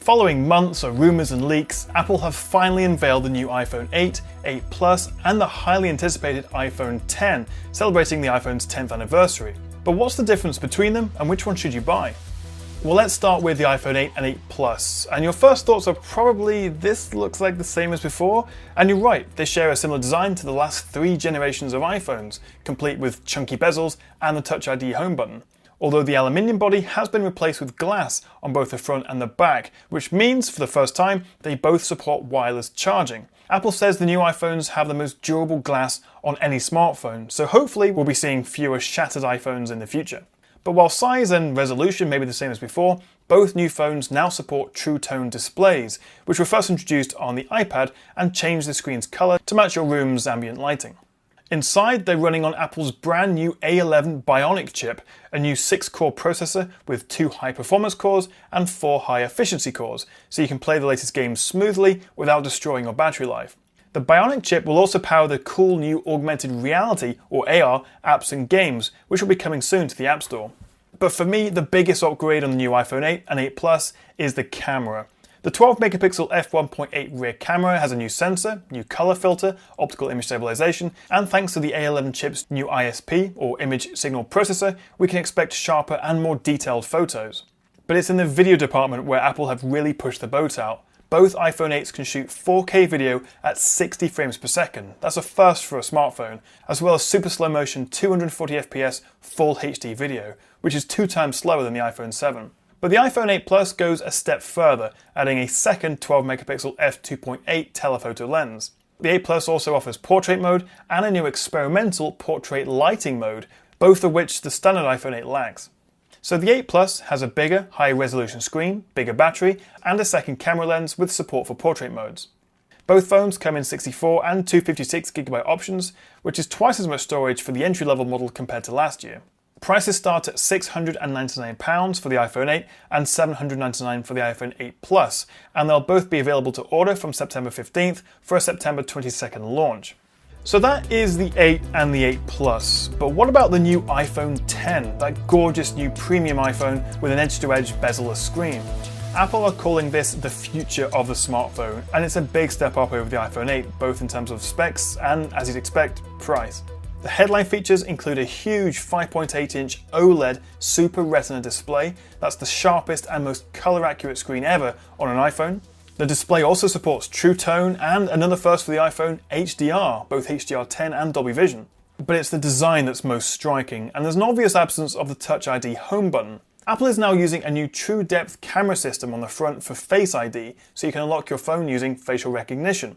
Following months of rumours and leaks, Apple have finally unveiled the new iPhone 8, 8 Plus, and the highly anticipated iPhone 10, celebrating the iPhone's 10th anniversary. But what's the difference between them, and which one should you buy? Well, let's start with the iPhone 8 and 8 Plus, and your first thoughts are probably this looks like the same as before, and you're right, they share a similar design to the last 3 generations of iPhones, complete with chunky bezels and the Touch ID home button. Although the aluminium body has been replaced with glass on both the front and the back, which means, for the first time, they both support wireless charging. Apple says the new iPhones have the most durable glass on any smartphone, so hopefully we'll be seeing fewer shattered iPhones in the future. But while size and resolution may be the same as before, both new phones now support True Tone displays, which were first introduced on the iPad and change the screen's colour to match your room's ambient lighting. Inside, they're running on Apple's brand new A11 Bionic chip, a new 6-core processor with 2 high-performance cores and 4 high-efficiency cores, so you can play the latest games smoothly without destroying your battery life. The Bionic chip will also power the cool new augmented reality, or AR, apps and games, which will be coming soon to the App Store. But for me, the biggest upgrade on the new iPhone 8 and 8 Plus is the camera. The 12-megapixel f1.8 rear camera has a new sensor, new color filter, optical image stabilization, and thanks to the A11 chip's new ISP, or image signal processor, we can expect sharper and more detailed photos. But it's in the video department where Apple have really pushed the boat out. Both iPhone 8s can shoot 4K video at 60 frames per second, that's a first for a smartphone, as well as super slow motion 240fps full HD video, which is 2 times slower than the iPhone 7. But the iPhone 8 Plus goes a step further, adding a second 12-megapixel f2.8 telephoto lens. The 8 Plus also offers portrait mode and a new experimental portrait lighting mode, both of which the standard iPhone 8 lacks. So the 8 Plus has a bigger, high-resolution screen, bigger battery, and a second camera lens with support for portrait modes. Both phones come in 64 and 256GB options, which is twice as much storage for the entry-level model compared to last year. Prices start at £699 for the iPhone 8 and $799 for the iPhone 8 Plus, and they'll both be available to order from September 15th for a September 22nd launch. So that is the 8 and the 8 Plus, but what about the new iPhone 10, that gorgeous new premium iPhone with an edge-to-edge bezel-less screen? Apple are calling this the future of the smartphone, and it's a big step up over the iPhone 8, both in terms of specs and, as you'd expect, price. The headline features include a huge 5.8-inch OLED Super Retina display that's the sharpest and most color-accurate screen ever on an iPhone. The display also supports True Tone and, another first for the iPhone, HDR, both HDR10 and Dolby Vision. But it's the design that's most striking, and there's an obvious absence of the Touch ID home button. Apple is now using a new True Depth camera system on the front for Face ID, so you can unlock your phone using facial recognition.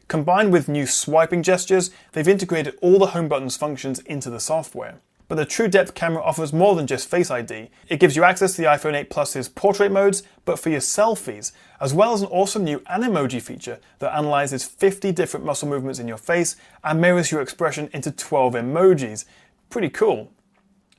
Combined with new swiping gestures, they've integrated all the home button's functions into the software. But the True Depth camera offers more than just Face ID. It gives you access to the iPhone 8 Plus's portrait modes, but for your selfies, as well as an awesome new Animoji feature that analyzes 50 different muscle movements in your face and mirrors your expression into 12 emojis. Pretty cool.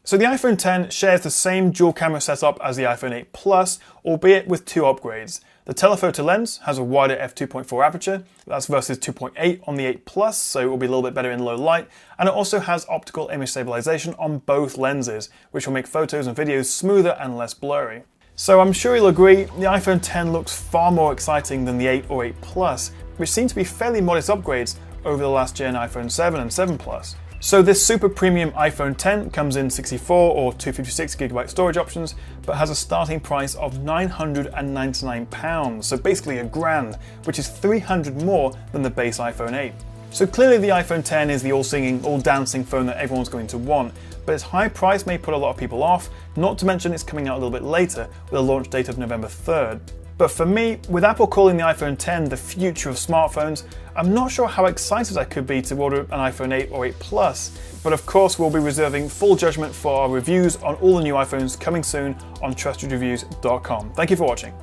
So the iPhone 10 shares the same dual camera setup as the iPhone 8 Plus, albeit with 2 upgrades. The telephoto lens has a wider f2.4 aperture, that's versus 2.8 on the 8 Plus, so it will be a little bit better in low light, and it also has optical image stabilization on both lenses, which will make photos and videos smoother and less blurry. So I'm sure you'll agree, the iPhone 10 looks far more exciting than the 8 or 8 Plus, which seem to be fairly modest upgrades over the last gen iPhone 7 and 7 Plus. So this super premium iPhone 10 comes in 64 or 256GB storage options, but has a starting price of £999, so basically £1,000, which is $300 more than the base iPhone 8. So clearly the iPhone 10 is the all-singing, all-dancing phone that everyone's going to want, but its high price may put a lot of people off, not to mention it's coming out a little bit later with a launch date of November 3rd. But for me, with Apple calling the iPhone 10 the future of smartphones, I'm not sure how excited I could be to order an iPhone 8 or 8 Plus. But of course, we'll be reserving full judgment for our reviews on all the new iPhones coming soon on trustedreviews.com. Thank you for watching.